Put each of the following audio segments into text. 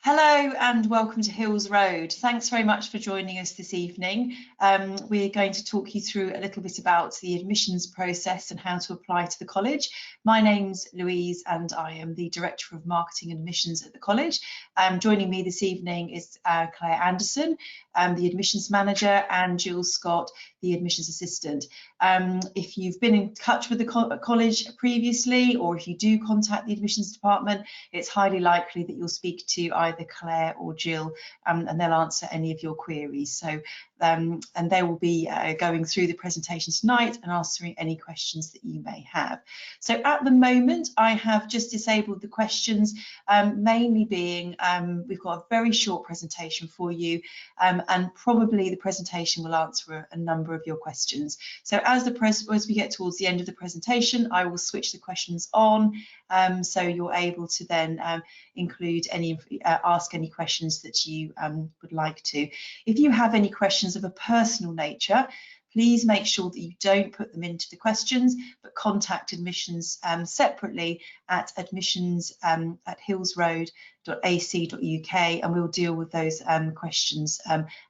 Hello and welcome to Hills Road. Thanks very much for joining us this evening. We're going to talk you through a little bit about the admissions process and how to apply to the college. My name's Louise and I am the Director of Marketing and Admissions at the college. Joining me this evening is Claire Anderson, the Admissions Manager, and Jill Scott, the Admissions Assistant. If you've been in touch with the college previously, or if you do contact the Admissions Department, it's highly likely that you'll speak to either Claire or Jill, and they'll answer any of your queries. So, and they will be going through the presentation tonight and answering any questions that you may have. So at the moment, I have just disabled the questions, mainly being we've got a very short presentation for you, and probably the presentation will answer a number of your questions. So as we get towards the end of the presentation, I will switch the questions on, so you're able to then include any ask any questions that you would like to. If you have any questions of a personal nature, please make sure that you don't put them into the questions, but contact admissions separately at admissions@hillsroad.ac.uk, and we'll deal with those questions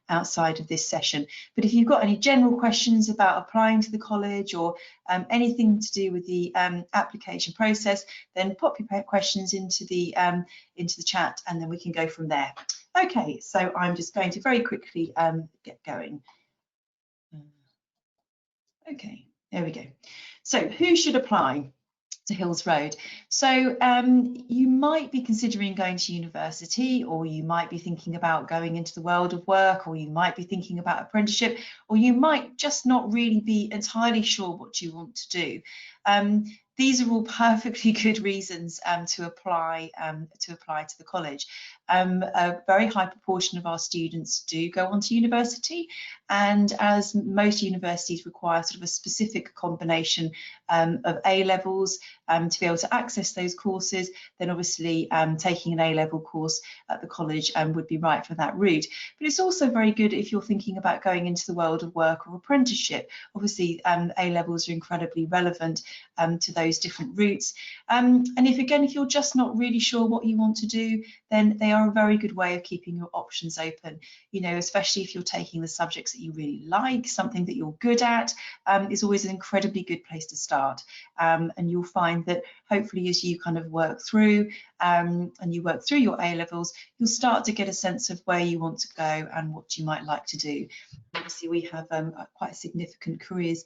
outside of this session. But if you've got any general questions about applying to the college or anything to do with the application process, then pop your questions into the chat and then we can go from there. Okay, so I'm just going to very quickly get going. Okay, there we go. So who should apply to Hills Road? So you might be considering going to university, or you might be thinking about going into the world of work, or you might be thinking about apprenticeship, or you might just not really be entirely sure what you want to do. These are all perfectly good reasons to apply to the college. A very high proportion of our students do go on to university, and as most universities require sort of a specific combination of A-levels to be able to access those courses, then obviously taking an A-level course at the college would be right for that route. But it's also very good if you're thinking about going into the world of work or apprenticeship. Obviously A-levels are incredibly relevant to those different routes, and if you're just not really sure what you want to do, then they are a very good way of keeping your options open. You know, especially if you're taking the subjects that you really like, something that you're good at is always an incredibly good place to start. And you'll find that hopefully as you kind of work through and you work through your A-levels, you'll start to get a sense of where you want to go and what you might like to do. Obviously, we have quite a significant careers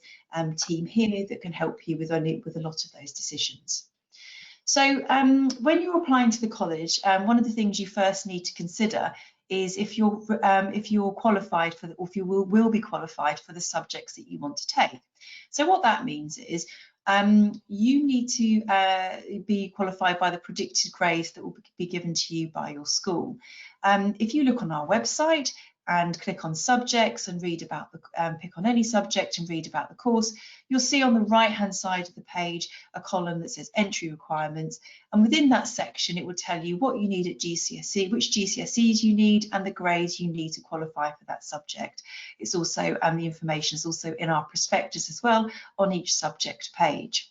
team here that can help you with a lot of those decisions. So when you're applying to the college, one of the things you first need to consider is if you're qualified for, or if you will be qualified for the subjects that you want to take. So what that means is you need to be qualified by the predicted grades that will be given to you by your school. If you look on our website and click on subjects and read about the pick on any subject and read about the course, you'll see on the right hand side of the page a column that says entry requirements, and within that section it will tell you what you need at GCSE, which GCSEs you need, and the grades you need to qualify for that subject. It's also the information is also in our prospectus as well on each subject page.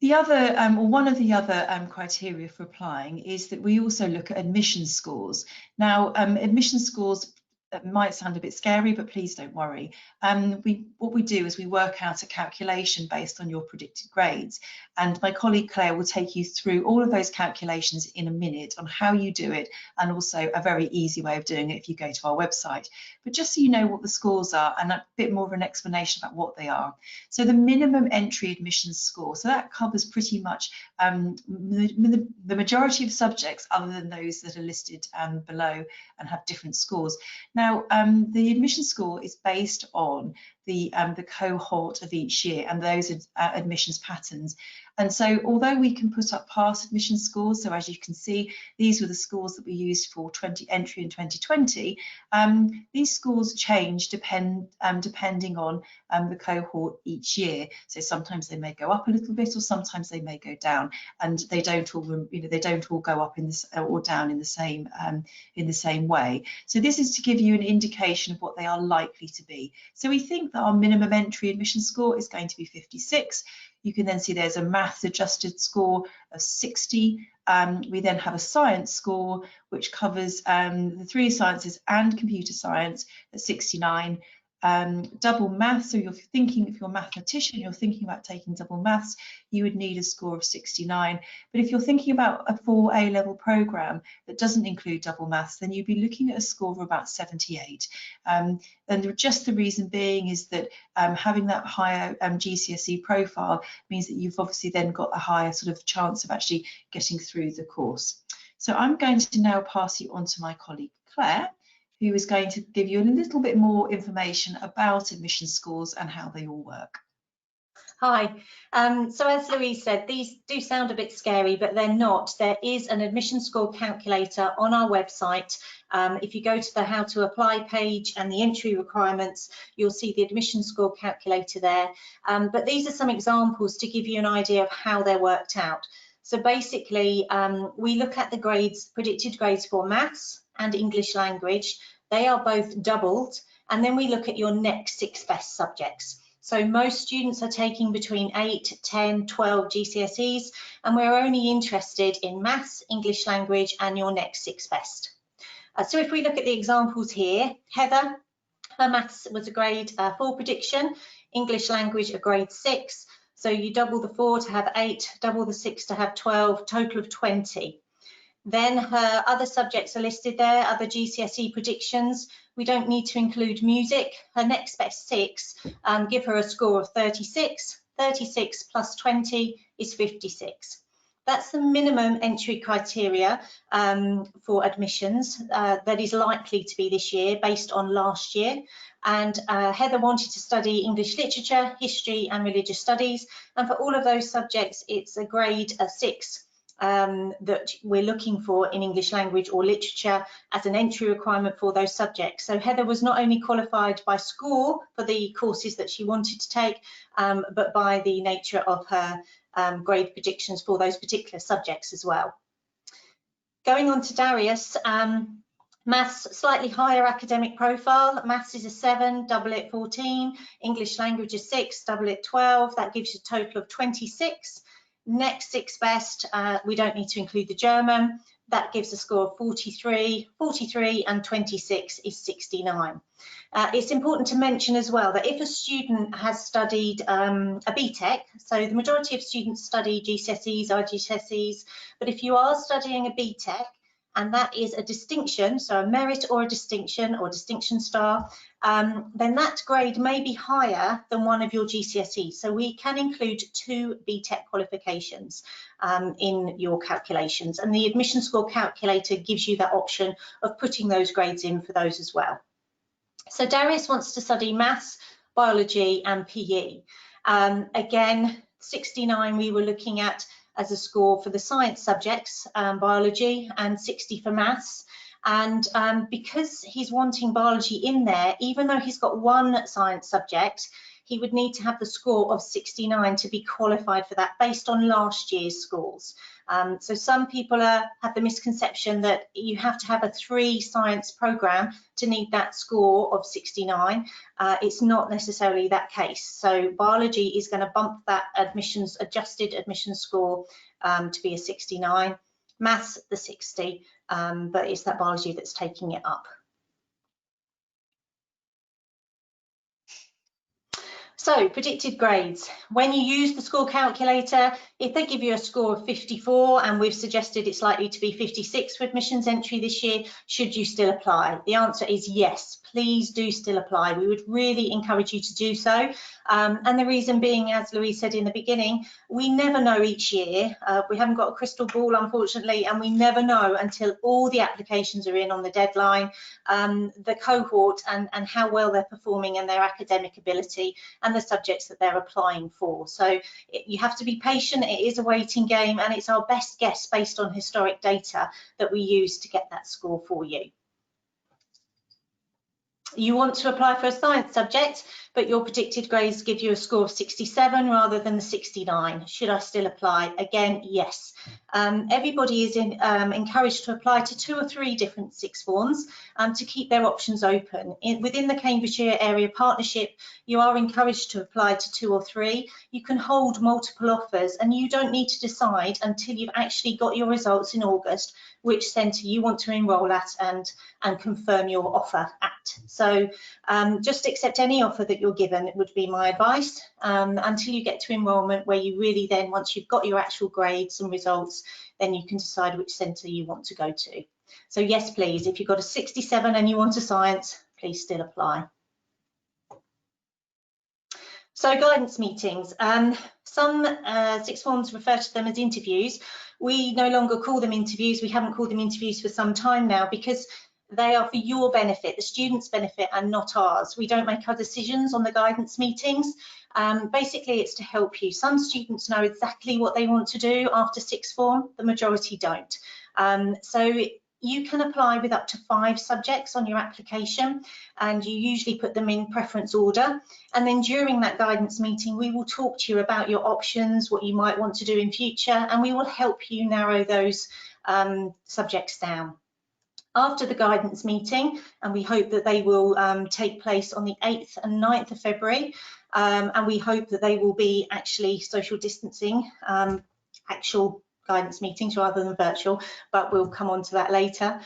The other, or one of the other criteria for applying is that we also look at admission scores. Now, admission scores might sound a bit scary, but please don't worry. What we do is we work out a calculation based on your predicted grades, and my colleague Claire will take you through all of those calculations in a minute on how you do it, and also a very easy way of doing it if you go to our website. But just so you know what the scores are and a bit more of an explanation about what they are. So the minimum entry admission score, so that covers pretty much the majority of subjects other than those that are listed below and have different scores. Now, the admission score is based on the cohort of each year and those admissions patterns. And so although we can put up past admission scores, so as you can see, these were the scores that we used for entry in 2020, these scores change depending on the cohort each year. So sometimes they may go up a little bit, or sometimes they may go down, and they don't all, they don't all go up in this or down in the same way. So this is to give you an indication of what they are likely to be. So we think that our minimum entry admission score is going to be 56. You can then see there's a maths adjusted score of 60. We then have a science score, which covers the 3 sciences and computer science at 69. Double maths, so if you're a mathematician, you're thinking about taking double maths, you would need a score of 69. But if you're thinking about a full A-level programme that doesn't include double maths, then you'd be looking at a score of about 78. And just the reason being is that having that higher GCSE profile means that you've obviously then got a higher sort of chance of actually getting through the course. So I'm going to now pass you on to my colleague Claire, who is going to give you a little bit more information about admission scores and how they all work. Hi. So as Louise said, these do sound a bit scary, but they're not. There is an admission score calculator on our website. If you go to the How to Apply page and the entry requirements, you'll see the admission score calculator there. But these are some examples to give you an idea of how they're worked out. So basically, we look at the grades, predicted grades for maths and English language. They are both doubled, and then we look at your next 6 best subjects. So most students are taking between 8, 10, 12 GCSEs, and we're only interested in maths, English language, and your next 6 best. So if we look at the examples here, Heather, her maths was a grade 4 prediction, English language a grade 6. So you double the 4 to have 8, double the 6 to have 12, total of 20. Then her other subjects are listed there, other GCSE predictions. We don't need to include music. Her next best 6 give her a score of 36. 36 plus 20 is 56. That's the minimum entry criteria for admissions that is likely to be this year based on last year. And Heather wanted to study English literature, history and religious studies. And for all of those subjects, it's a grade 6. That we're looking for in English language or literature as an entry requirement for those subjects. So Heather was not only qualified by score for the courses that she wanted to take, but by the nature of her grade predictions for those particular subjects as well. Going on to Darius, maths, slightly higher academic profile. Maths is a 7, double it 14. English language is 6, double it 12. That gives you a total of 26. Next 6 best, we don't need to include the German. That gives a score of 43, 43 and 26 is 69. It's important to mention as well that if a student has studied a BTEC, so the majority of students study GCSEs, IGCSEs, but if you are studying a BTEC, and that is a distinction, so a merit or a distinction or distinction star, then that grade may be higher than one of your GCSEs. So we can include 2 BTEC qualifications in your calculations, and the admission score calculator gives you that option of putting those grades in for those as well. So Darius wants to study maths, biology and PE. Again, 69 we were looking at as a score for the science subjects, biology, and 60 for maths. And because he's wanting biology in there, even though he's got 1 science subject, he would need to have the score of 69 to be qualified for that based on last year's scores. So some people have the misconception that you have to have a 3 science programme to need that score of 69. It's not necessarily that case. So biology is going to bump that adjusted admission score to be a 69. Maths the 60, but it's that biology that's taking it up. So predicted grades, when you use the score calculator, if they give you a score of 54 and we've suggested it's likely to be 56 for admissions entry this year, should you still apply? The answer is yes, please do still apply. We would really encourage you to do so. And the reason being, as Louise said in the beginning, we never know each year. We haven't got a crystal ball, unfortunately, and we never know until all the applications are in on the deadline, the cohort and how well they're performing and their academic ability and the subjects that they're applying for. So you have to be patient. It is a waiting game, and it's our best guess based on historic data that we use to get that score for you. You want to apply for a science subject, but your predicted grades give you a score of 67 rather than the 69. Should I still apply? Again, yes. Everybody is encouraged to apply to 2 or 3 different sixth forms to keep their options open. Within the Cambridgeshire Area Partnership, you are encouraged to apply to 2 or 3. You can hold multiple offers, and you don't need to decide until you've actually got your results in August which centre you want to enrol at and confirm your offer at. So just accept any offer that you're given, it would be my advice, until you get to enrolment, where you really then, once you've got your actual grades and results, then you can decide which centre you want to go to. So yes, please, if you've got a 67 and you want a science, please still apply. So guidance meetings, some sixth forms refer to them as interviews. We no longer call them interviews. We haven't called them interviews for some time now because they are for your benefit, the students' benefit, and not ours. We don't make our decisions on the guidance meetings. Basically, it's to help you. Some students know exactly what they want to do after sixth form, the majority don't. So you can apply with up to 5 subjects on your application, and you usually put them in preference order. And then during that guidance meeting, we will talk to you about your options, what you might want to do in future, and we will help you narrow those subjects down. After the guidance meeting, and we hope that they will take place on the 8th and 9th of February, and we hope that they will be actually social distancing, actual guidance meetings rather than virtual, but we'll come on to that later.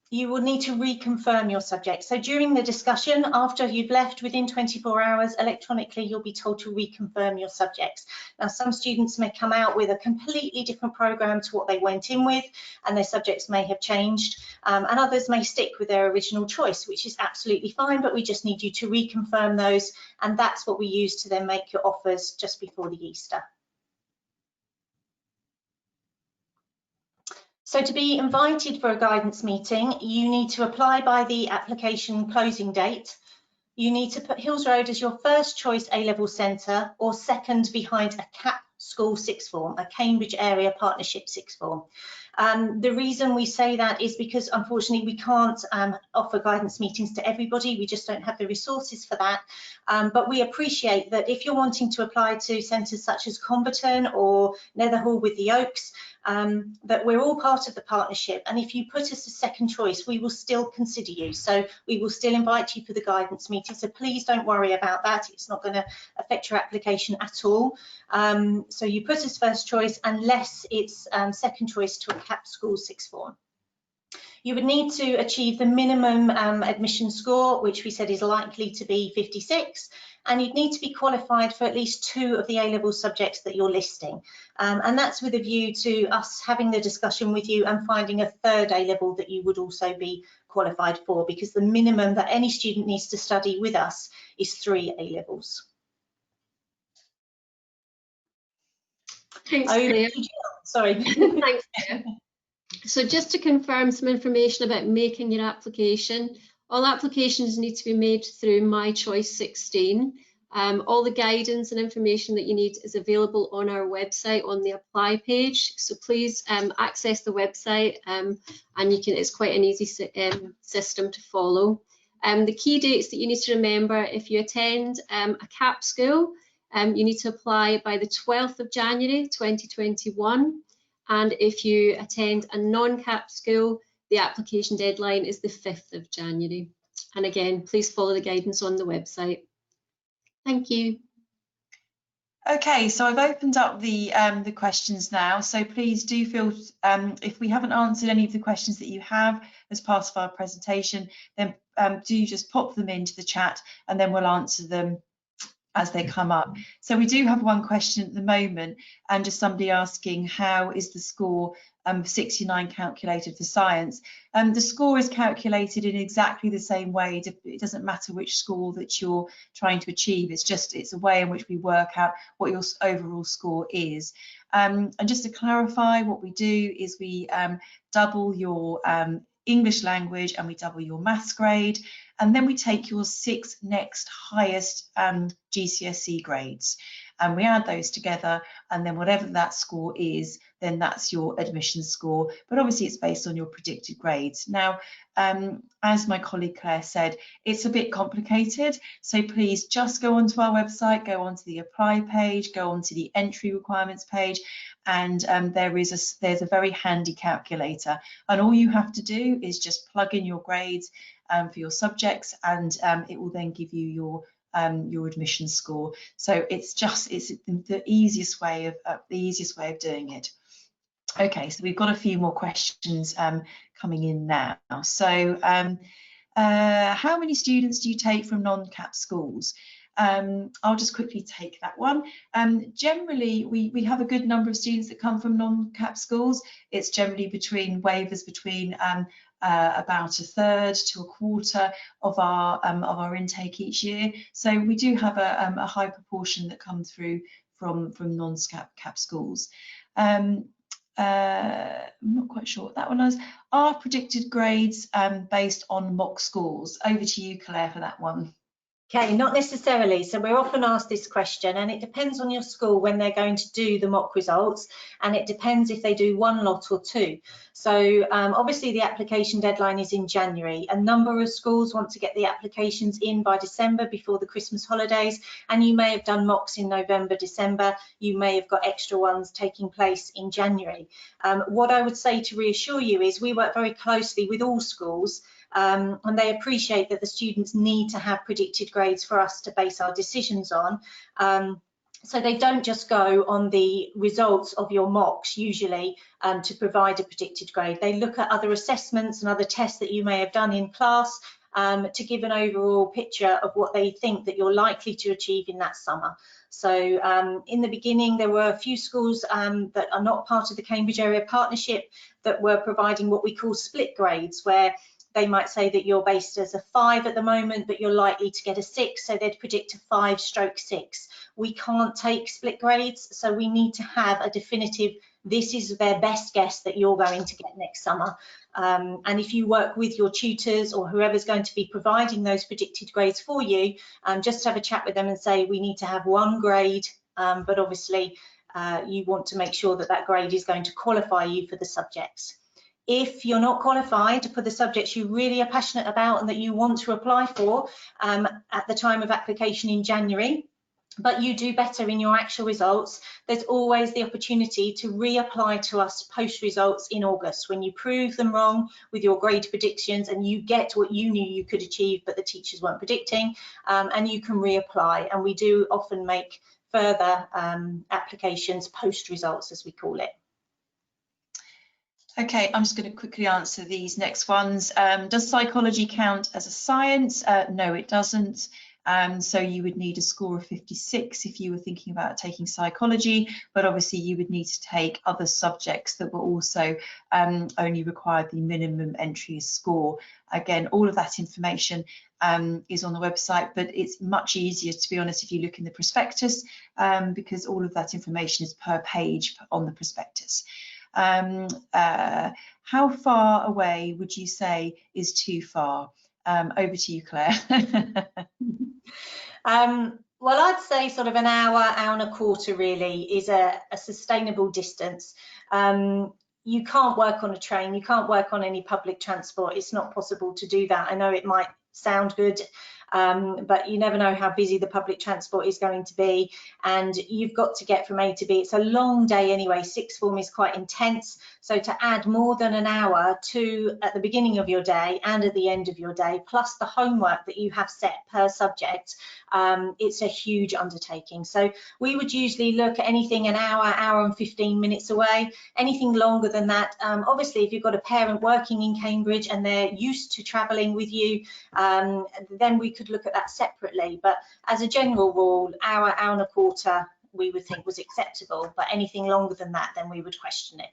You will need to reconfirm your subject. So during the discussion, after you've left, within 24 hours, electronically, you'll be told to reconfirm your subjects. Now, some students may come out with a completely different program to what they went in with, and their subjects may have changed, and others may stick with their original choice, which is absolutely fine, but we just need you to reconfirm those, and that's what we use to then make your offers just before the Easter. So to be invited for a guidance meeting, you need to apply by the application closing date. You need to put Hills Road as your first choice A-level centre or second behind a CAP school sixth form, a Cambridge Area Partnership sixth form. The reason we say that is because unfortunately we can't offer guidance meetings to everybody. We just don't have the resources for that. But we appreciate that if you're wanting to apply to centres such as Comberton or Netherhall with the Oaks, that we're all part of the partnership, and if you put us as second choice, we will still consider you. So we will still invite you for the guidance meeting, so please don't worry about that. It's not going to affect your application at all. So you put us first choice unless it's second choice to a CAP school sixth form. You would need to achieve the minimum admission score, which we said is likely to be 56, and you'd need to be qualified for at least 2 of the A-level subjects that you're listing. And that's with a view to us having the discussion with you and finding a 3rd A-level that you would also be qualified for, because the minimum that any student needs to study with us is 3 A-levels. Thanks, Claire. Sorry. Thanks, Claire. So just to confirm some information about making your application, all applications need to be made through My Choice 16. All the guidance and information that you need is available on our website on the apply page. So please access the website and you can, it's quite an easy system to follow. The key dates that you need to remember: if you attend a CAP school, you need to apply by the 12th of January 2021. And if you attend a non-CAP school, the application deadline is the 5th of January. And again, please follow the guidance on the website. Thank you. Okay, so I've opened up the questions now. So please do feel, if we haven't answered any of the questions that you have as part of our presentation, then do just pop them into the chat and then we'll answer them as they come up. So we do have one question at the moment, and just somebody asking, how is the score 69 calculated for science? The score is calculated in exactly the same way. It doesn't matter which score that you're trying to achieve. It's a way in which we work out what your overall score is. And just to clarify, what we do is we double your English language and we double your maths grade. and then we take your 6 next highest GCSE grades, and we add those together, and then whatever that score is, then that's your admission score. But obviously it's based on your predicted grades. Now, as my colleague Claire said, it's a bit complicated, so please just go onto our website, go onto the apply page, go onto the entry requirements page, and there's a very handy calculator, and all you have to do is just plug in your grades for your subjects, and it will then give you your admission score. So it's the easiest way of doing it. Okay, so we've got a few more questions coming in now. So how many students do you take from non-cap schools? I'll just quickly take that one. Generally, we have a good number of students that come from non-cap schools. It's generally between waivers between about a third to a quarter of our intake each year. So we do have a high proportion that come through from non-cap schools. I'm not quite sure what that one is. Are predicted grades based on mock scores? Over to you, Claire, for that one. Okay, not necessarily. So we're often asked this question, and it depends on your school when they're going to do the mock results, and it depends if they do one lot or two. So obviously the application deadline is in January. A number of schools want to get the applications in by December before the Christmas holidays, and you may have done mocks in November, December. You may have got extra ones taking place in January. What I would say to reassure you is we work very closely with all schools, and they appreciate that the students need to have predicted grades for us to base our decisions on. So they don't just go on the results of your mocks usually to provide a predicted grade. They look at other assessments and other tests that you may have done in class to give an overall picture of what they think that you're likely to achieve in that summer. So in the beginning, there were a few schools that are not part of the Cambridge Area Partnership that were providing what we call split grades, where they might say that you're based as a 5 at the moment, but you're likely to get a 6, so they'd predict a 5/6. We can't take split grades, so we need to have a definitive, this is their best guess that you're going to get next summer. And if you work with your tutors or whoever's going to be providing those predicted grades for you, just have a chat with them and say, we need to have one grade, but obviously you want to make sure that that grade is going to qualify you for the subjects. If you're not qualified for the subjects you really are passionate about and that you want to apply for at the time of application in January, but you do better in your actual results, there's always the opportunity to reapply to us post results in August when you prove them wrong with your grade predictions and you get what you knew you could achieve but the teachers weren't predicting, and you can reapply. And we do often make further applications post results, as we call it. Okay, I'm just going to quickly answer these next ones. Does psychology count as a science? No, it doesn't. So you would need a score of 56 if you were thinking about taking psychology, but obviously you would need to take other subjects that were also only required the minimum entry score. Again, all of that information is on the website, but it's much easier, to be honest, if you look in the prospectus, because all of that information is per page on the prospectus. How far away would you say is too far? Over to you, Claire. Well, I'd say sort of an hour, hour and a quarter really is a sustainable distance. You can't work on a train, you can't work on any public transport. It's not possible to do that. I know it might sound good, but you never know how busy the public transport is going to be, and you've got to get from A to B. It's a long day anyway. Sixth form is quite intense, so to add more than an hour to at the beginning of your day and at the end of your day, plus the homework that you have set per subject, it's a huge undertaking. So we would usually look at anything an hour, hour and 15 minutes away. Anything longer than that, obviously if you've got a parent working in Cambridge and they're used to travelling with you, then we could look at that separately. But as a general rule, hour, hour and a quarter we would think was acceptable, but anything longer than that, then we would question it.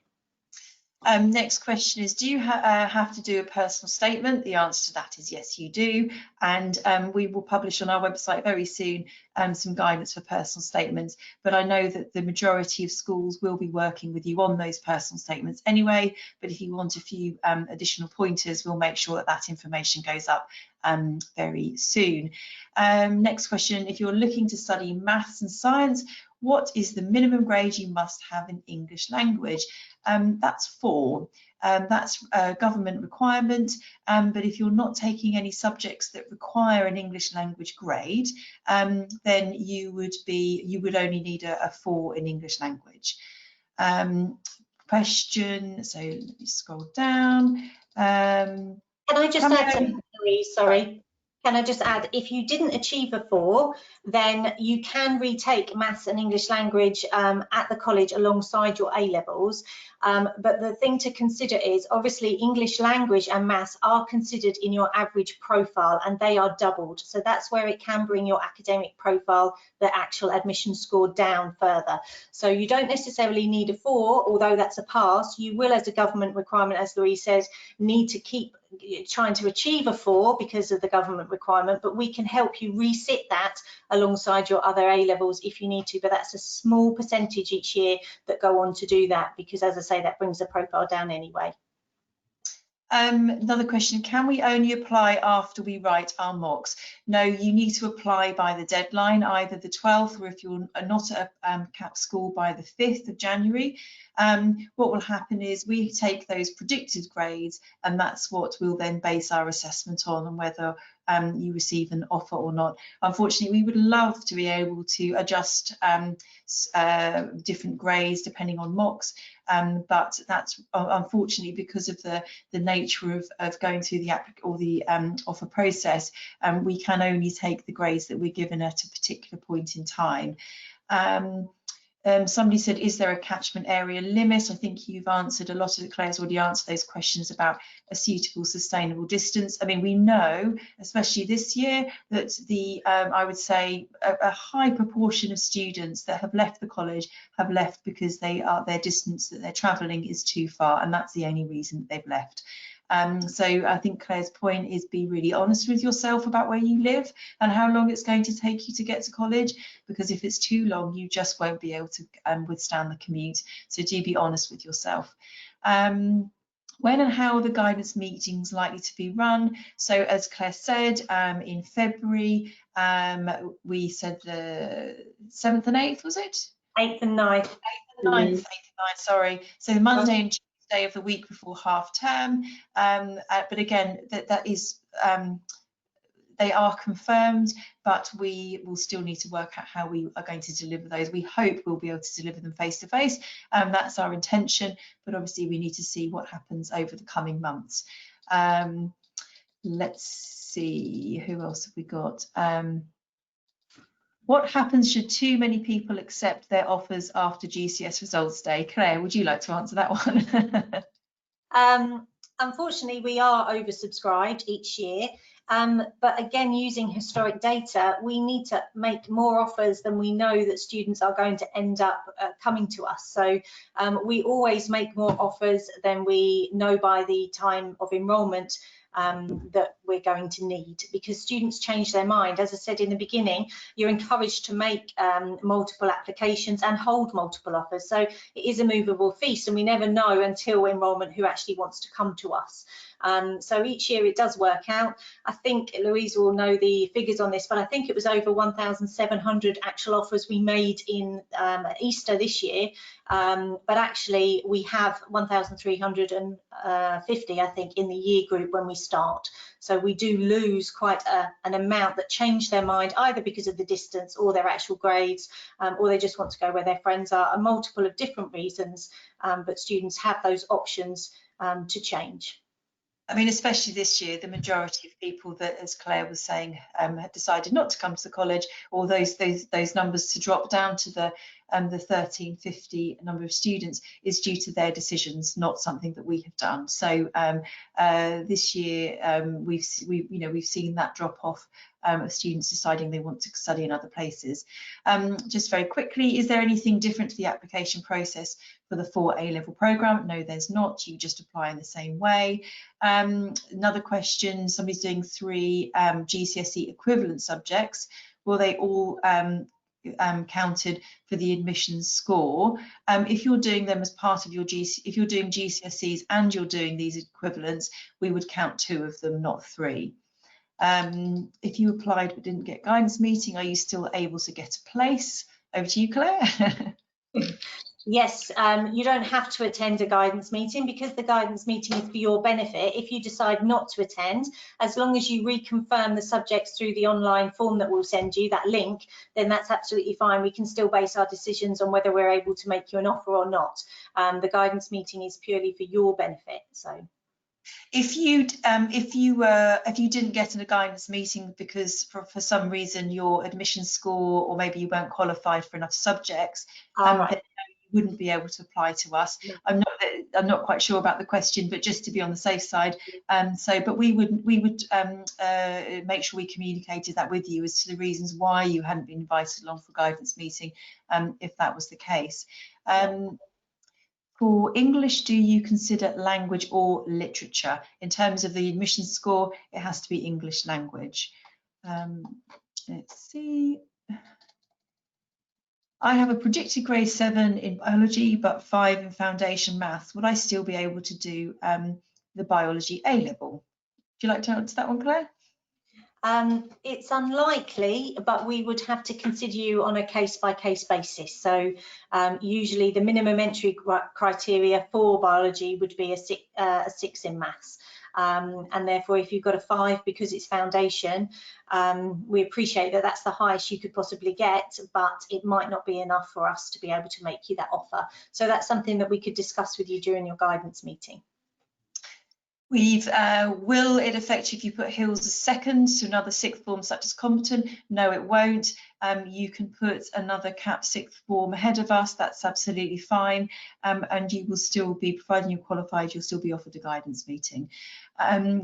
Next question is, do you have to do a personal statement? The answer to that is yes, you do. And we will publish on our website very soon some guidance for personal statements, but I know that the majority of schools will be working with you on those personal statements anyway. But if you want a few additional pointers, we'll make sure that that information goes up very soon. Next question, if you're looking to study maths and science, what is the minimum grade you must have in English language? That's 4. That's a government requirement, but if you're not taking any subjects that require an English language grade, then you would only need a 4 in English language. Question, so let me scroll down. Can I just add something, Louise? Sorry. Can I just add, if you didn't achieve a 4, then you can retake maths and English language at the college alongside your A-levels. But the thing to consider is, obviously, English language and maths are considered in your average profile, and they are doubled. So that's where it can bring your academic profile, the actual admission score, down further. So you don't necessarily need a 4, although that's a pass. You will, as a government requirement, as Louise says, need to keep trying to achieve a 4 because of the government requirement, but we can help you resit that alongside your other A-levels if you need to, but that's a small percentage each year that go on to do that, because as I say, that brings the profile down anyway. Another question, can we only apply after we write our mocks? No, you need to apply by the deadline, either the 12th, or if you're not at a CAP school, by the 5th of January. What will happen is we take those predicted grades, and that's what we'll then base our assessment on, and whether you receive an offer or not. Unfortunately, we would love to be able to adjust different grades depending on mocks, but that's unfortunately, because of the nature of going through the offer process, we can only take the grades that we're given at a particular point in time. Somebody said, is there a catchment area limit? I think you've answered a lot of it. Claire's already answered those questions about a suitable, sustainable distance. I mean, we know, especially this year, that I would say a high proportion of students that have left the college have left because their distance that they're travelling is too far, and that's the only reason that they've left. So I think Claire's point is, be really honest with yourself about where you live and how long it's going to take you to get to college, because if it's too long, you just won't be able to withstand the commute. So do be honest with yourself. When and how are the guidance meetings likely to be run? So as Claire said, in February, we said the 7th and 8th, was it? 8th and 9th. 8th and 9th, 8th and 9th, sorry. So Monday and Tuesday of the week before half term, but again, that is they are confirmed, but we will still need to work out how we are going to deliver those. We hope we'll be able to deliver them face to face. That's our intention, but obviously we need to see what happens over the coming months. Let's see, who else have we got? What happens should too many people accept their offers after GCS results day? Claire, would you like to answer that one? Unfortunately, we are oversubscribed each year. But again, using historic data, we need to make more offers than we know that students are going to end up coming to us. So we always make more offers than we know by the time of enrolment that we're going to need, because students change their mind. As I said in the beginning, you're encouraged to make multiple applications and hold multiple offers. So it is a movable feast, and we never know until enrolment who actually wants to come to us. So each year it does work out. I think Louise will know the figures on this, but I think it was over 1,700 actual offers we made in Easter this year. But actually we have 1,350, I think, in the year group when we start. So we do lose quite an amount that change their mind, either because of the distance or their actual grades, or they just want to go where their friends are, a multiple of different reasons, but students have those options to change. I mean, especially this year, the majority of people that, as Claire was saying, have decided not to come to the college, or those numbers to drop down to the 1350 number of students, is due to their decisions, not something that we have done. So this year we've seen that drop off of students deciding they want to study in other places. Just very quickly, is there anything different to the application process for the 4 A-level programme? No, there's not. You just apply in the same way. Another question, somebody's doing 3 GCSE equivalent subjects. will they all counted for the admissions score? If you're doing them as part of your if you're doing GCSEs and you're doing these equivalents, we would count 2 of them, not 3. If you applied but didn't get guidance meeting, are you still able to get a place? Over to you, Claire. Yes, you don't have to attend a guidance meeting because the guidance meeting is for your benefit. If you decide not to attend, as long as you reconfirm the subjects through the online form that we'll send you, that link, then that's absolutely fine. We can still base our decisions on whether we're able to make you an offer or not. The guidance meeting is purely for your benefit. So. If you didn't get in a guidance meeting because for some reason your admission score, or maybe you weren't qualified for enough subjects, Right. then you wouldn't be able to apply to us. No. I'm not quite sure about the question, but just to be on the safe side, but we would make sure we communicated that with you as to the reasons why you hadn't been invited along for guidance meeting, if that was the case. For English, do you consider language or literature? In terms of the admission score, it has to be English language. Let's see. I have a predicted grade 7 in biology, but 5 in foundation maths. Would I still be able to do the biology A-level? Would you like to answer that one, Claire? It's unlikely, but we would have to consider you on a case-by-case basis. So usually the minimum entry criteria for biology would be a 6 in maths. And therefore, if you've got a 5 because it's foundation, we appreciate that that's the highest you could possibly get, but it might not be enough for us to be able to make you that offer. So that's something that we could discuss with you during your guidance meeting. Will it affect you if you put Hills as second to another sixth form such as competent? No, it won't. You can put another CAP sixth form ahead of us, that's absolutely fine, and you will still be, providing you're qualified, you'll still be offered a guidance meeting.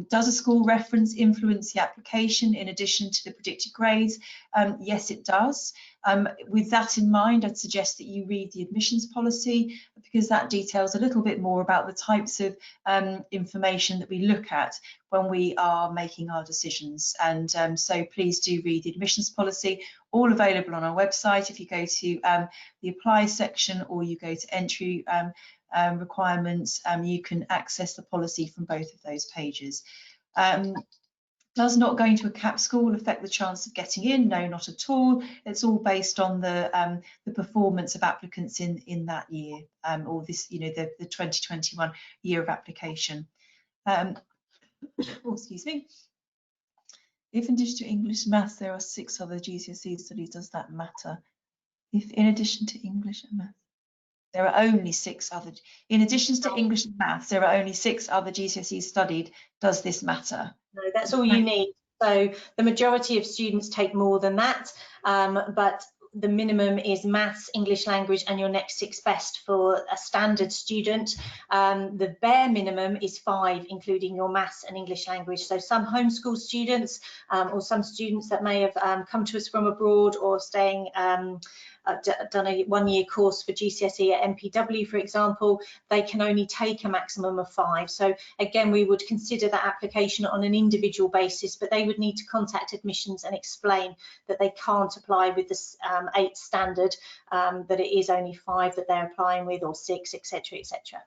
Does a school reference influence the application in addition to the predicted grades? Yes, it does. With that in mind, I'd suggest that you read the admissions policy, because that details a little bit more about the types of information that we look at when we are making our decisions. And so please do read the admissions policy, all available on our website. If you go to the apply section, or you go to entry requirements, you can access the policy from both of those pages. Does not going to a CAP school affect the chance of getting in? No, not at all. It's all based on the performance of applicants in that year, or this, you know, the 2021 year of application. Oh, excuse me. If in addition to English and maths there are 6 other GCSE studies, does that matter? If in addition to English and maths there are only 6 other, in addition to English and maths there are only 6 other GCSEs studied, does this matter? No, that's all you need. So the majority of students take more than that, but the minimum is maths, English language, and your next 6 best for a standard student. The bare minimum is 5, including your maths and English language. So some homeschool students, or some students that may have come to us from abroad, or staying done a 1-year course for GCSE at MPW, for example, they can only take a maximum of 5. So again, we would consider that application on an individual basis, but they would need to contact admissions and explain that they can't apply with this 8 standard, that it is only 5 that they're applying with, or 6, etc., etc.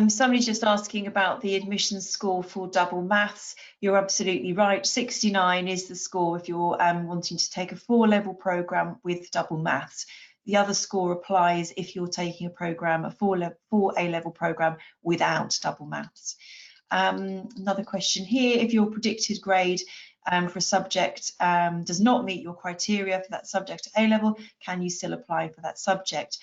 Somebody's just asking about the admissions score for double maths. You're absolutely right. 69 is the score if you're wanting to take a 4-level programme with double maths. The other score applies if you're taking a programme, a 4 A-level programme without double maths. Another question here: if your predicted grade for a subject does not meet your criteria for that subject at A-level, can you still apply for that subject?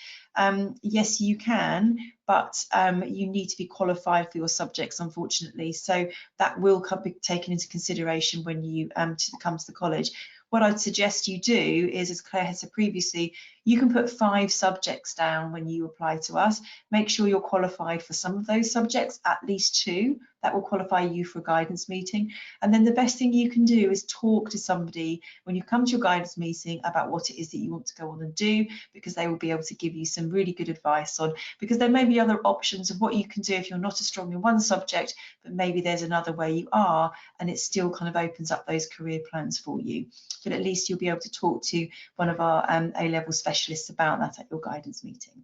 Yes, you can, but you need to be qualified for your subjects, unfortunately. So that will be taken into consideration when you come to the college. What I'd suggest you do is, as Claire has said previously, you can put 5 subjects down when you apply to us. Make sure you're qualified for some of those subjects, at least 2. That will qualify you for a guidance meeting. And then the best thing you can do is talk to somebody when you come to your guidance meeting about what it is that you want to go on and do, because they will be able to give you some really good advice on, because there may be other options of what you can do if you're not as strong in one subject, but maybe there's another where you are, and it still kind of opens up those career plans for you. but at least you'll be able to talk to one of our A-level specialists about that at your guidance meeting.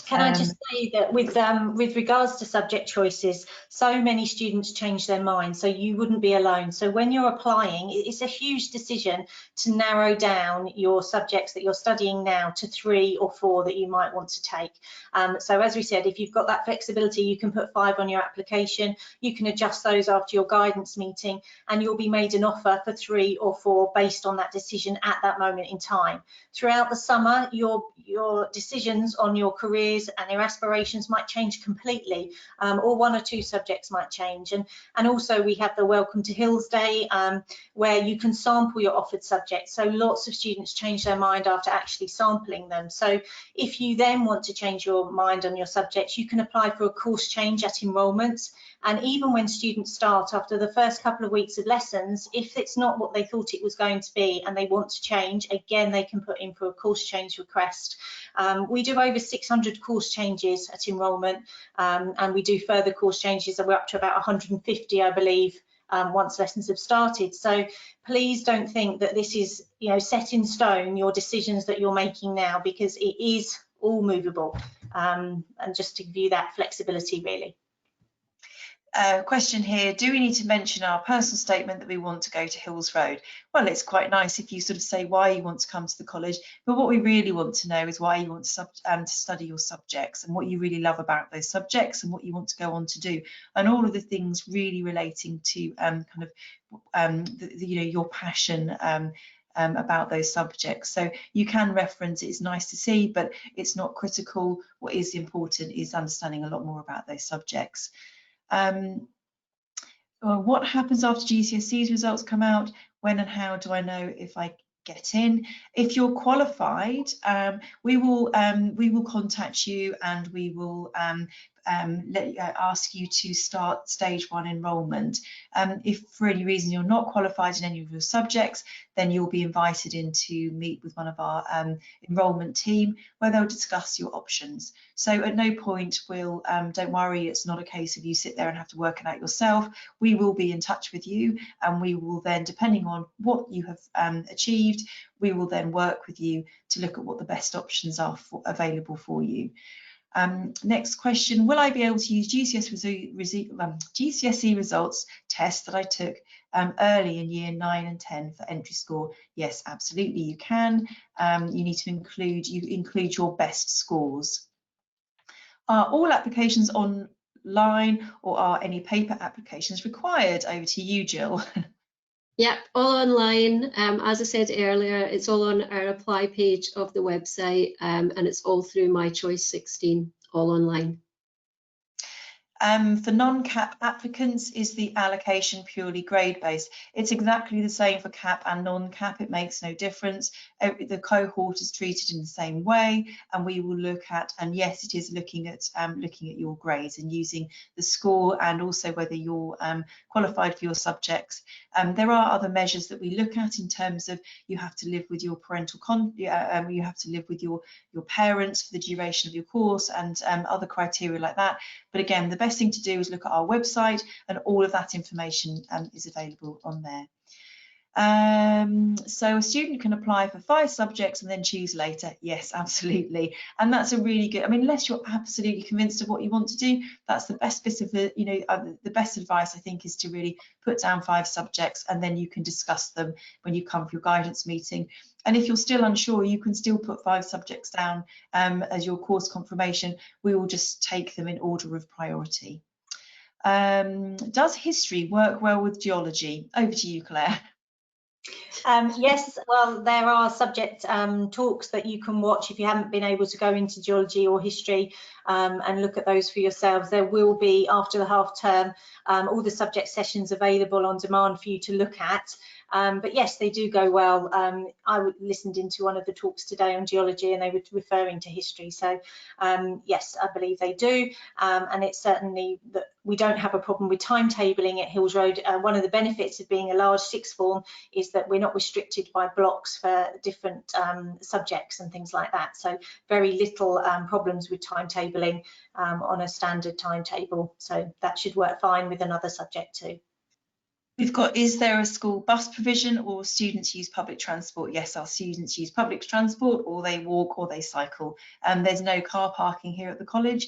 Can I just say that with regards to subject choices, so many students change their mind, so you wouldn't be alone. So when you're applying, it's a huge decision to narrow down your subjects that you're studying now to 3 or 4 that you might want to take. So as we said, if you've got that flexibility, you can put 5 on your application, you can adjust those after your guidance meeting, and you'll be made an offer for 3 or 4 based on that decision at that moment in time. Throughout the summer, your decisions on your careers and your aspirations might change completely, or 1 or 2 subjects might change. And also we have the Welcome to Hills Day, where you can sample your offered subjects. So lots of students change their mind after actually sampling them. So if you then want to change your mind on your subjects, you can apply for a course change at enrolment. And even when students start after the first couple of weeks of lessons, if it's not what they thought it was going to be and they want to change, again, they can put in for a course change request. We do over 600 course changes at enrolment, and we do further course changes, and we're up to about 150, I believe, once lessons have started. So please don't think that this is, you know, set in stone, your decisions that you're making now, because it is all movable, and just to give you that flexibility, really. Question here, do we need to mention our personal statement that we want to go to Hills Road? Well, it's quite nice if you sort of say why you want to come to the college, but what we really want to know is why you want to study your subjects and what you really love about those subjects and what you want to go on to do, and all of the things really relating to you know, your passion about those subjects. So you can reference it's nice to see, but it's not critical. What is important is understanding a lot more about those subjects. What happens after GCSE's results come out? When and how do I know if I get in? If you're qualified, we will contact you and we will ask you to start stage 1 enrolment. If for any reason you're not qualified in any of your subjects, then you'll be invited in to meet with one of our enrolment team where they'll discuss your options. So at no point will, don't worry, it's not a case of you sit there and have to work it out yourself. We will be in touch with you, and we will then, depending on what you have achieved, we will then work with you to look at what the best options are available for you. Next question, will I be able to use GCSE results test that I took early in year 9 and 10 for entry score? Yes, absolutely you can. You need to include your best scores. Are all applications online or are any paper applications required? Over to you, Jill. Yep, all online. As I said earlier, it's all on our apply page of the website, and it's all through My Choice 16, all online. For non-CAP applicants, is the allocation purely grade-based? It's exactly the same for CAP and non-CAP. It makes no difference. The cohort is treated in the same way, and we will look at, and yes, it is looking at your grades and using the score and also whether you're qualified for your subjects. There are other measures that we look at in terms of you have to live with your parental you have to live with your parents for the duration of your course and other criteria like that. But again, the best thing to do is look at our website, and all of that information is available on there. So a student can apply for 5 subjects and then choose later. Yes, absolutely. And that's a really good, I mean, unless you're absolutely convinced of what you want to do, that's the best bit of the, you know, the best advice I think is to really put down 5 subjects, and then you can discuss them when you come for your guidance meeting. And if you're still unsure, you can still put 5 subjects down as your course confirmation. We will just take them in order of priority. Does history work well with geology? Over to you, Claire. Yes, well, there are subject talks that you can watch if you haven't been able to go into geology or history and look at those for yourselves. There will be, after the half term, all the subject sessions available on demand for you to look at. But yes, they do go well. I listened into one of the talks today on geology and they were referring to history. So yes, I believe they do. And it's certainly that we don't have a problem with timetabling at Hills Road. One of the benefits of being a large sixth form is that we're not restricted by blocks for different subjects and things like that. So very little problems with timetabling on a standard timetable. So that should work fine with another subject too. We've got, is there a school bus provision or students use public transport? Yes, our students use public transport, or they walk or they cycle. There's no car parking here at the college,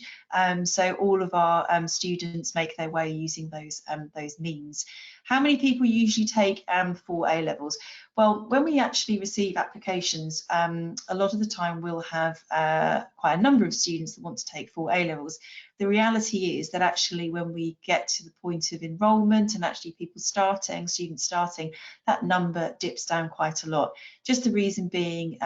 so all of our students make their way using those means. How many people usually take for A levels? Well, when we actually receive applications, a lot of the time we'll have quite a number of students that want to take full A levels. The reality is that actually when we get to the point of enrolment and actually people starting, students starting, that number dips down quite a lot. Just the reason being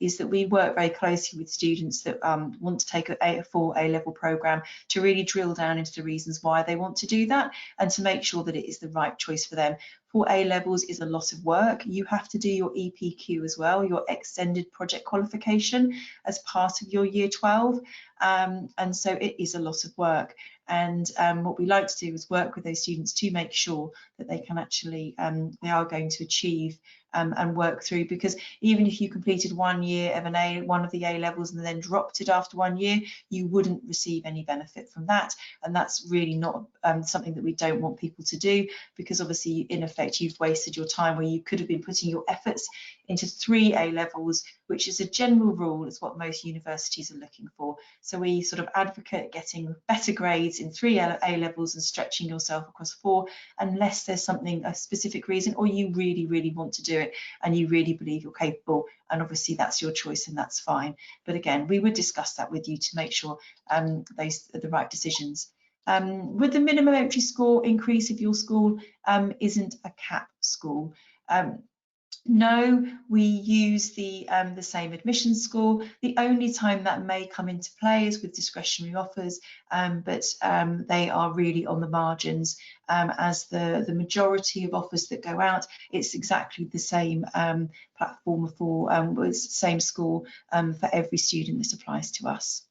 is that we work very closely with students that want to take a full A-level programme to really drill down into the reasons why they want to do that and to make sure that it is the right choice for them. Full A-levels is a lot of work. You have to do your EPQ as well, your extended project qualification, as part of your year 12. And so it is a lot of work. And what we like to do is work with those students to make sure that they can actually, they are going to achieve and work through, because even if you completed 1 year of one of the A levels and then dropped it after 1 year, you wouldn't receive any benefit from that. And that's really not something that we don't want people to do, because obviously in effect you've wasted your time where you could have been putting your efforts into 3 A levels, which is a general rule, is what most universities are looking for. So we sort of advocate getting better grades in 3 A levels and stretching yourself across 4, unless there's something, a specific reason, or you really, really want to do it and you really believe you're capable, and obviously that's your choice and that's fine. But again, we would discuss that with you to make sure those are the right decisions. Would the minimum entry score increase if your school isn't a CAP school? No, we use the same admission score. The only time that may come into play is with discretionary offers, but they are really on the margins. As the majority of offers that go out, it's exactly the same platform for same score for every student that applies to us.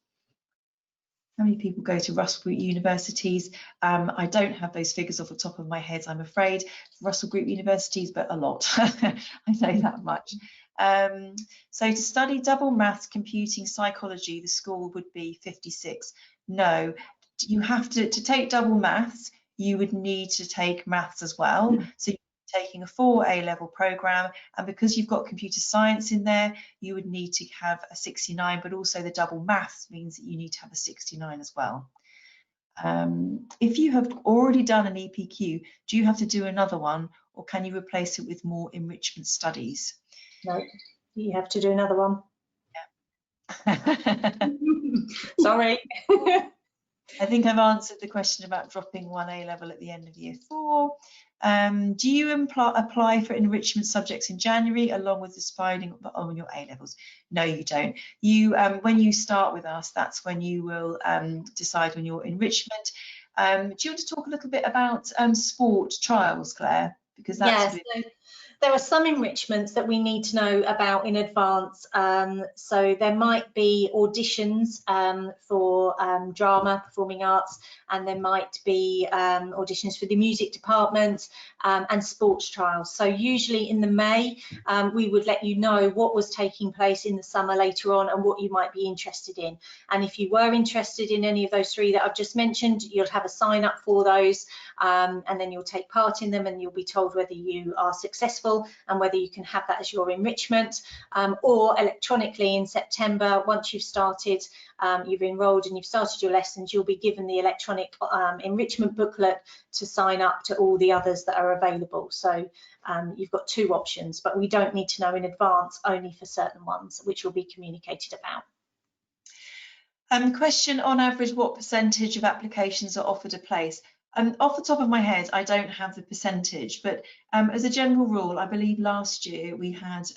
How many people go to Russell Group universities? I don't have those figures off the top of my head, I'm afraid, Russell Group universities, but a lot. I know that much. So to study double maths, computing, psychology, the score would be 56. No, you have to take double maths, you would need to take maths as well. So taking a full A-level programme, and because you've got computer science in there, you would need to have a 69, but also the double maths means that you need to have a 69 as well. If you have already done an EPQ, do you have to do another one, or can you replace it with more enrichment studies? No, you have to do another one. Yeah. Sorry. I think I've answered the question about dropping 1 A-level at the end of year 4. Do you apply for enrichment subjects in January along with deciding on your A-levels? No, you don't. You, when you start with us, that's when you will decide on your enrichment. Do you want to talk a little bit about sport trials, Claire? Because that's yes. There are some enrichments that we need to know about in advance. So there might be auditions for drama, performing arts, and there might be auditions for the music department and sports trials. So usually in the May, we would let you know what was taking place in the summer later on and what you might be interested in. And if you were interested in any of those 3 that I've just mentioned, you'll have a sign up for those, and then you'll take part in them and you'll be told whether you are successful and whether you can have that as your enrichment, or electronically in September, once you've started, you've enrolled and you've started your lessons, you'll be given the electronic enrichment booklet to sign up to all the others that are available. So you've got 2 options, but we don't need to know in advance, only for certain ones, which will be communicated about. Question: on average, what percentage of applications are offered a place? Off the top of my head, I don't have the percentage, but as a general rule, I believe last year we had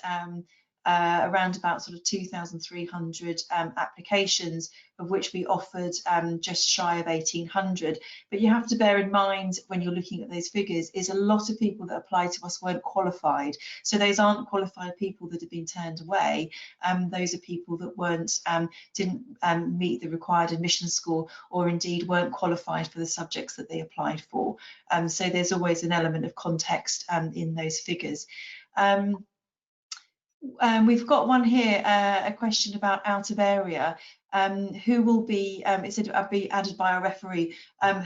around about sort of 2,300 applications, of which we offered just shy of 1,800. But you have to bear in mind when you're looking at those figures is a lot of people that applied to us weren't qualified. So those aren't qualified people that have been turned away. Those are people that didn't meet the required admission score, or indeed weren't qualified for the subjects that they applied for. So there's always an element of context in those figures. We've got one here, a question about out of area. Who will be, it said be added by a referee.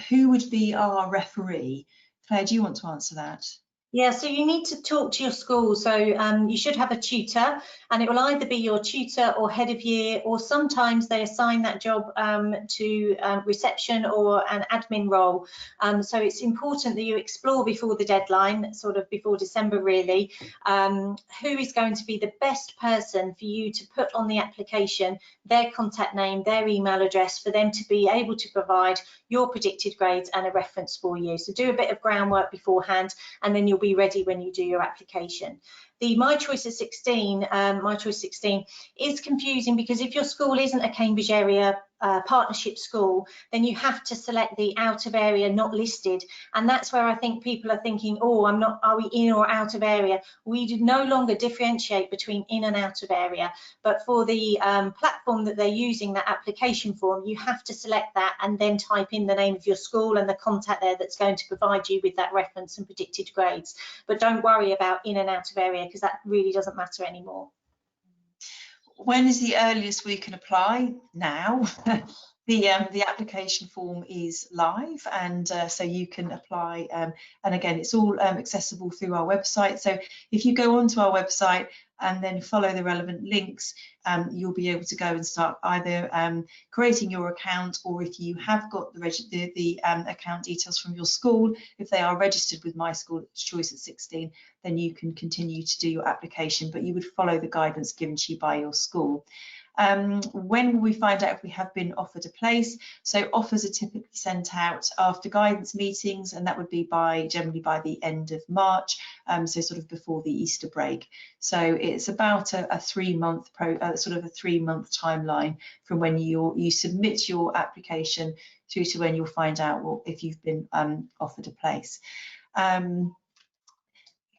Who would be our referee? Claire, do you want to answer that? Yeah, so you need to talk to your school. So you should have a tutor, and it will either be your tutor or head of year, or sometimes they assign that job to reception or an admin role. So it's important that you explore before the deadline, sort of before December really, who is going to be the best person for you to put on the application, their contact name, their email address, for them to be able to provide your predicted grades and a reference for you. So do a bit of groundwork beforehand, and then you'll be ready when you do your application. The My Choice of 16, My Choice 16 is confusing, because if your school isn't a Cambridge area partnership school, then you have to select the out of area not listed, and that's where I think people are thinking, oh, are we in or out of area? We do no longer differentiate between in and out of area, but for the platform that they're using, that application form, you have to select that and then type in the name of your school and the contact there that's going to provide you with that reference and predicted grades. But don't worry about in and out of area, because that really doesn't matter anymore. When is the earliest we can apply? Now. The application form is live, and so you can apply, and again, it's all accessible through our website. So if you go onto our website and then follow the relevant links, you'll be able to go and start either creating your account, or if you have got the account details from your school, if they are registered with My School Choice at 16, then you can continue to do your application, but you would follow the guidance given to you by your school. When will we find out if we have been offered a place? So offers are typically sent out after guidance meetings, and that would be generally by the end of March, so sort of before the Easter break. So it's about a 3-month sort of a 3-month timeline from when you submit your application through to when you'll find out if you've been offered a place. We've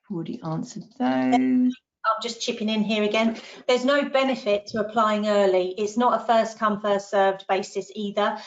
already answered those. I'm just chipping in here again. There's no benefit to applying early. It's not a first come, first served basis either.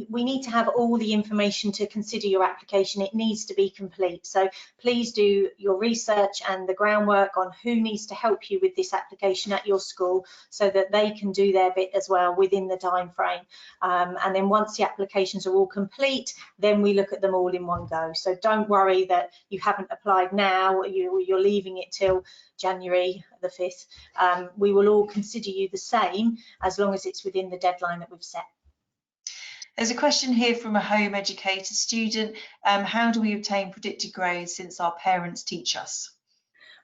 We need to have all the information to consider your application. It needs to be complete. So please do your research and the groundwork on who needs to help you with this application at your school, so that they can do their bit as well within the time frame. And then once the applications are all complete, then we look at them all in one go. So don't worry that you haven't applied now, you're leaving it till January the 5th. We will all consider you the same as long as it's within the deadline that we've set. There's a question here from a home educated student. How do we obtain predicted grades since our parents teach us?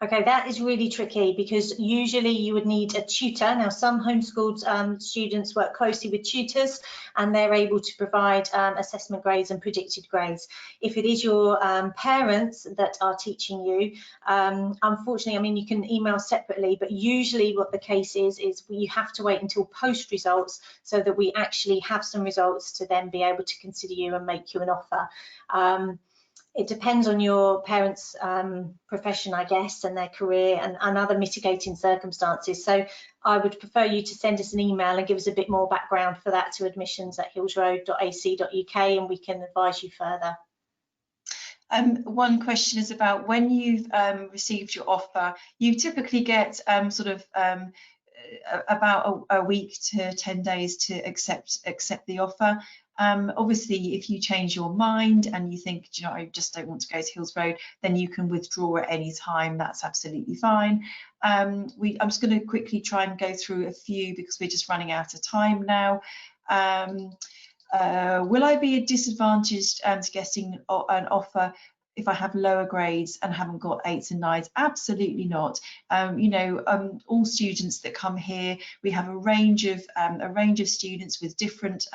Okay, that is really tricky, because usually you would need a tutor. Now, some homeschooled students work closely with tutors, and they're able to provide assessment grades and predicted grades. If it is your parents that are teaching you, unfortunately, I mean, you can email separately, but usually what the case is you have to wait until post results, so that we actually have some results to then be able to consider you and make you an offer. It depends on your parents' profession, I guess, and their career and other mitigating circumstances. So I would prefer you to send us an email and give us a bit more background for that to admissions@hillsroad.ac.uk, and we can advise you further. One question is about when you've received your offer, you typically get about a week to 10 days to accept the offer. Obviously, if you change your mind and you think, you know, I just don't want to go to Hills Road, then you can withdraw at any time. That's absolutely fine. I'm just going to quickly try and go through a few, because we're just running out of time now. Will I be disadvantaged to getting an offer if I have lower grades and haven't got 8s and 9s? Absolutely not. All students that come here, we have a range of students with different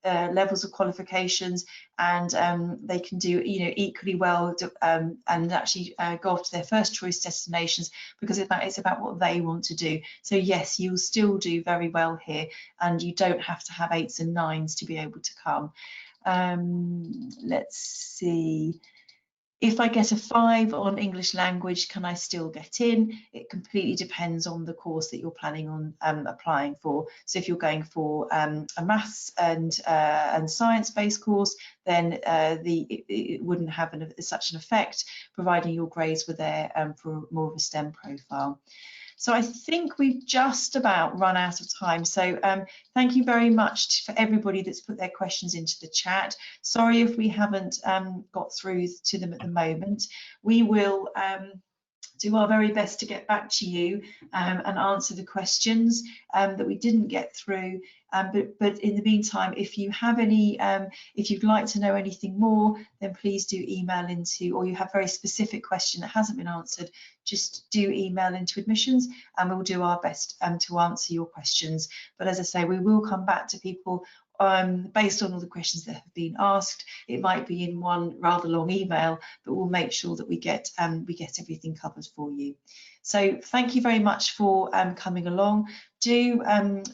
levels of qualifications, and they can do equally well and actually go off to their first choice destinations, because it's about what they want to do. So yes, you'll still do very well here, and you don't have to have 8s and 9s to be able to come. Let's see. If I get a 5 on English language, can I still get in? It completely depends on the course that you're planning on applying for. So if you're going for a maths and science-based course, then it wouldn't have such an effect, providing your grades were there for more of a STEM profile. So I think we've just about run out of time. So thank you very much for everybody that's put their questions into the chat. Sorry if we haven't got through to them at the moment. We will do our very best to get back to you and answer the questions that we didn't get through. But in the meantime, if you have any, if you'd like to know anything more, then please do email into, or you have a very specific question that hasn't been answered, just do email into admissions and we'll do our best to answer your questions. But as I say, we will come back to people based on all the questions that have been asked. It might be in one rather long email, but we'll make sure that we get everything covered for you. So thank you very much for coming along. Do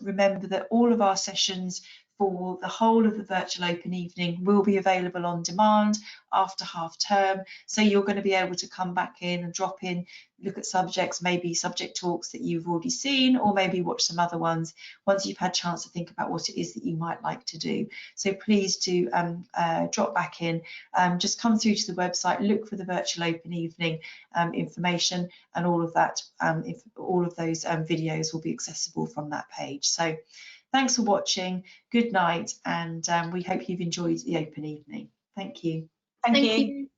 remember that all of our sessions for the whole of the virtual open evening will be available on demand after half term. So you're going to be able to come back in and drop in, look at subjects, maybe subject talks that you've already seen, or maybe watch some other ones once you've had a chance to think about what it is that you might like to do. So please do drop back in, just come through to the website, look for the virtual open evening information, and all of that, all of those videos will be accessible from that page. So thanks for watching, good night, and we hope you've enjoyed the open evening. Thank you. Thank you.